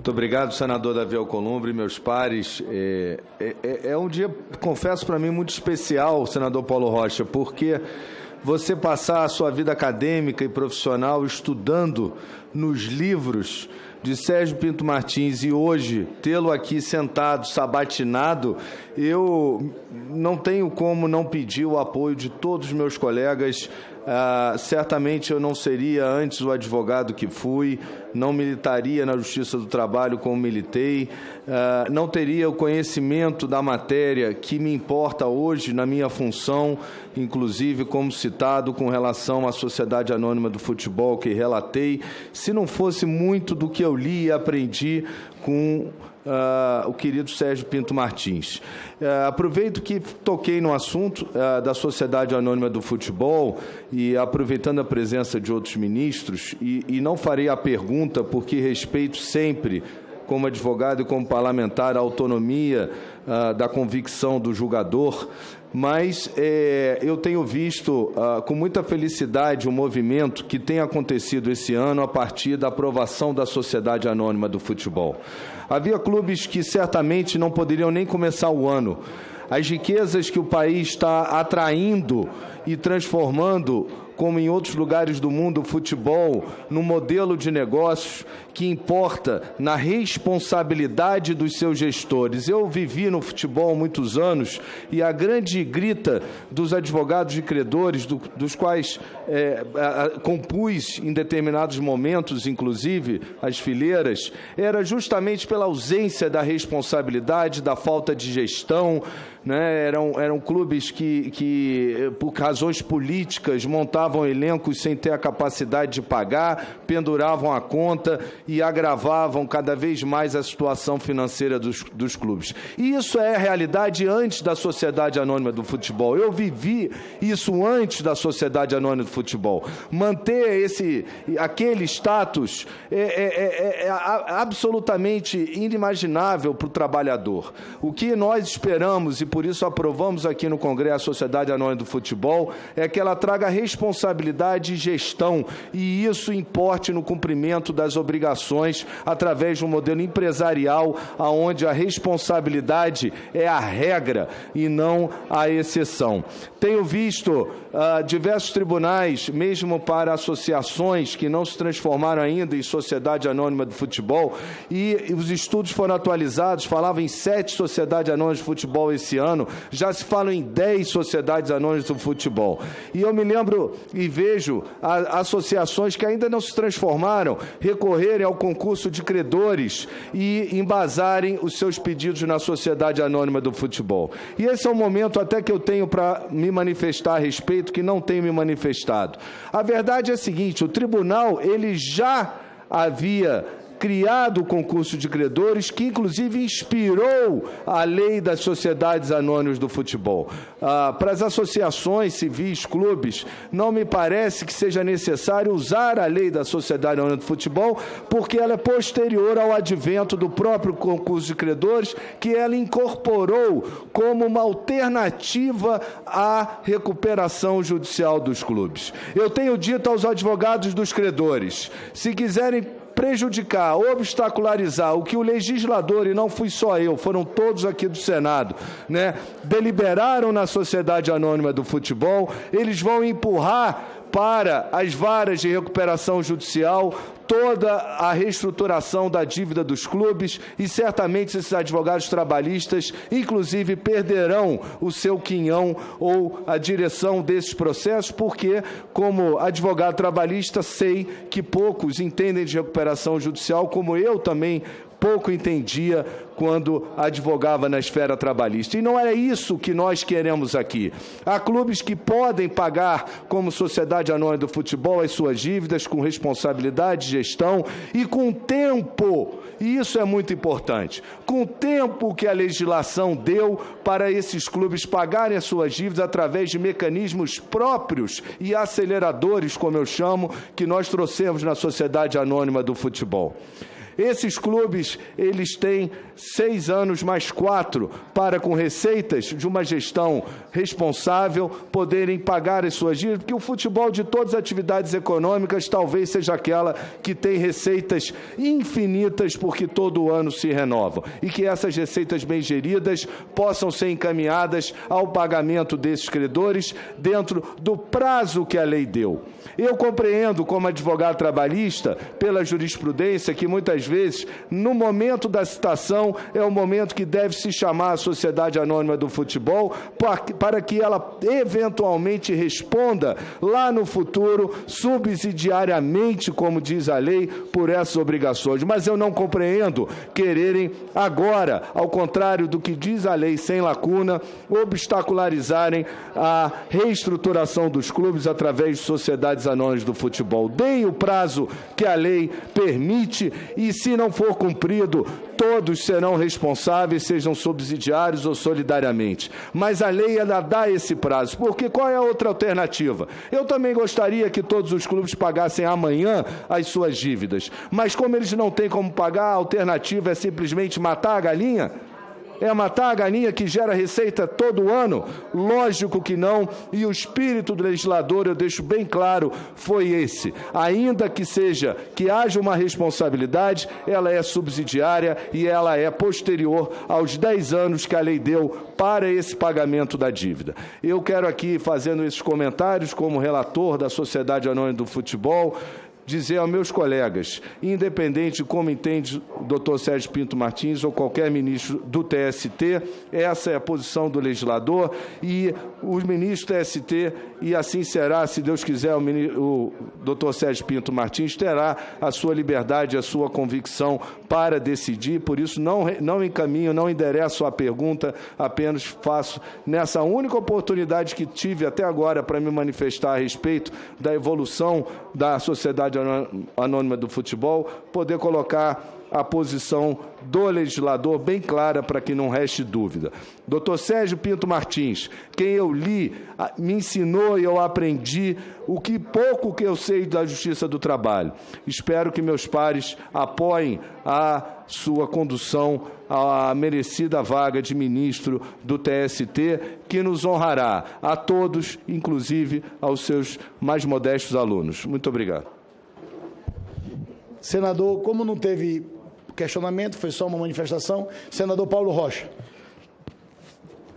Muito obrigado, senador Davi Alcolumbre, meus pares. É um dia, confesso, para mim muito especial, senador Paulo Rocha, porque você passar a sua vida acadêmica e profissional estudando nos livros de Sérgio Pinto Martins e hoje tê-lo aqui sentado, sabatinado, eu não tenho como não pedir o apoio de todos os meus colegas. Certamente eu não seria antes o advogado que fui, não militaria na Justiça do Trabalho como militei, não teria o conhecimento da matéria que me importa hoje na minha função, inclusive como citado com relação à Sociedade Anônima do Futebol que relatei, se não fosse muito do que eu li e aprendi com o querido Sérgio Pinto Martins. Aproveito que toquei no assunto da Sociedade Anônima do Futebol e aproveitando a presença de outros ministros, e não farei a pergunta porque respeito sempre, como advogado e como parlamentar, a autonomia da convicção do julgador, mas eu tenho visto com muita felicidade o movimento que tem acontecido esse ano a partir da aprovação da Sociedade Anônima do Futebol. Havia clubes que certamente não poderiam nem começar o ano. As riquezas que o país está atraindo e transformando, como em outros lugares do mundo, o futebol num modelo de negócios que importa na responsabilidade dos seus gestores. Eu vivi no futebol há muitos anos e a grande grita dos advogados e credores, dos quais compus em determinados momentos, inclusive as fileiras, era justamente pela ausência da responsabilidade, da falta de gestão, né? Eram clubes que, por razões políticas, montavam elencos sem ter a capacidade de pagar, penduravam a conta e agravavam cada vez mais a situação financeira dos clubes. E isso é a realidade antes da Sociedade Anônima do Futebol. Eu vivi isso antes da Sociedade Anônima do Futebol. Manter aquele status é absolutamente inimaginável para o trabalhador. O que nós esperamos, e por isso aprovamos aqui no Congresso a Sociedade Anônima do Futebol, é que ela traga responsabilidade e gestão, e isso importe no cumprimento das obrigações através de um modelo empresarial onde a responsabilidade é a regra e não a exceção. Tenho visto diversos tribunais, mesmo para associações que não se transformaram ainda em Sociedade Anônima do Futebol, e os estudos foram atualizados, falavam em 7 Sociedades Anônimas de Futebol esse ano, já se fala em 10 Sociedades Anônimas do Futebol. E eu me lembro e vejo associações que ainda não se transformaram recorrerem ao concurso de credores e embasarem os seus pedidos na Sociedade Anônima do Futebol. E esse é um momento até que eu tenho para me manifestar a respeito, que não tenho me manifestado. A verdade é a seguinte: o tribunal ele já havia criado o concurso de credores, que inclusive inspirou a lei das Sociedades Anônimas do Futebol. Para as associações civis, clubes, não me parece que seja necessário usar a lei da Sociedade Anônima do Futebol, porque ela é posterior ao advento do próprio concurso de credores, que ela incorporou como uma alternativa à recuperação judicial dos clubes. Eu tenho dito aos advogados dos credores, se quiserem prejudicar, obstacularizar o que o legislador, e não fui só eu, foram todos aqui do Senado, né, deliberaram na Sociedade Anônima do Futebol, eles vão empurrar para as varas de recuperação judicial toda a reestruturação da dívida dos clubes, e certamente esses advogados trabalhistas, inclusive, perderão o seu quinhão ou a direção desses processos, porque, como advogado trabalhista, sei que poucos entendem de recuperação judicial, como eu também pouco entendia quando advogava na esfera trabalhista. E não é isso que nós queremos aqui. Há clubes que podem pagar, como Sociedade Anônima do Futebol, as suas dívidas com responsabilidade, gestão e com tempo. E isso é muito importante. Com o tempo que a legislação deu para esses clubes pagarem as suas dívidas através de mecanismos próprios e aceleradores, como eu chamo, que nós trouxemos na Sociedade Anônima do Futebol. Esses clubes, eles têm 6 anos mais 4 para, com receitas de uma gestão responsável, poderem pagar as suas dívidas, porque o futebol de todas as atividades econômicas talvez seja aquela que tem receitas infinitas, porque todo ano se renovam, e que essas receitas bem geridas possam ser encaminhadas ao pagamento desses credores dentro do prazo que a lei deu. Eu compreendo, como advogado trabalhista, pela jurisprudência, que muitas vezes, no momento da citação, é o momento que deve se chamar a Sociedade Anônima do Futebol, para que ela eventualmente responda lá no futuro, subsidiariamente, como diz a lei, por essas obrigações. Mas eu não compreendo quererem agora, ao contrário do que diz a lei sem lacuna, obstacularizarem a reestruturação dos clubes através de sociedades anônimas do futebol. Deem o prazo que a lei permite e, se não for cumprido, todos serão responsáveis, sejam subsidiários ou solidariamente. Mas a lei ela dá esse prazo, porque qual é a outra alternativa? Eu também gostaria que todos os clubes pagassem amanhã as suas dívidas, mas como eles não têm como pagar, a alternativa é simplesmente matar a galinha? É matar a galinha que gera receita todo ano? Lógico que não, e o espírito do legislador, eu deixo bem claro, foi esse. Ainda que haja uma responsabilidade, ela é subsidiária e ela é posterior aos 10 anos que a lei deu para esse pagamento da dívida. Eu quero aqui, fazendo esses comentários, como relator da Sociedade Anônima do Futebol, dizer aos meus colegas, independente de como entende o doutor Sérgio Pinto Martins ou qualquer ministro do TST, essa é a posição do legislador e os ministros do TST, e assim será, se Deus quiser, o doutor Sérgio Pinto Martins terá a sua liberdade, a sua convicção para decidir, por isso não encaminho, não endereço a pergunta, apenas faço, nessa única oportunidade que tive até agora para me manifestar a respeito da evolução da Sociedade Anônima do Futebol, poder colocar a posição do legislador bem clara para que não reste dúvida. Doutor Sérgio Pinto Martins, quem eu li, me ensinou e eu aprendi o que pouco que eu sei da Justiça do Trabalho. Espero que meus pares apoiem a sua condução à merecida vaga de ministro do TST, que nos honrará a todos, inclusive aos seus mais modestos alunos. Muito obrigado. Senador, como não teve questionamento, foi só uma manifestação, senador Paulo Rocha.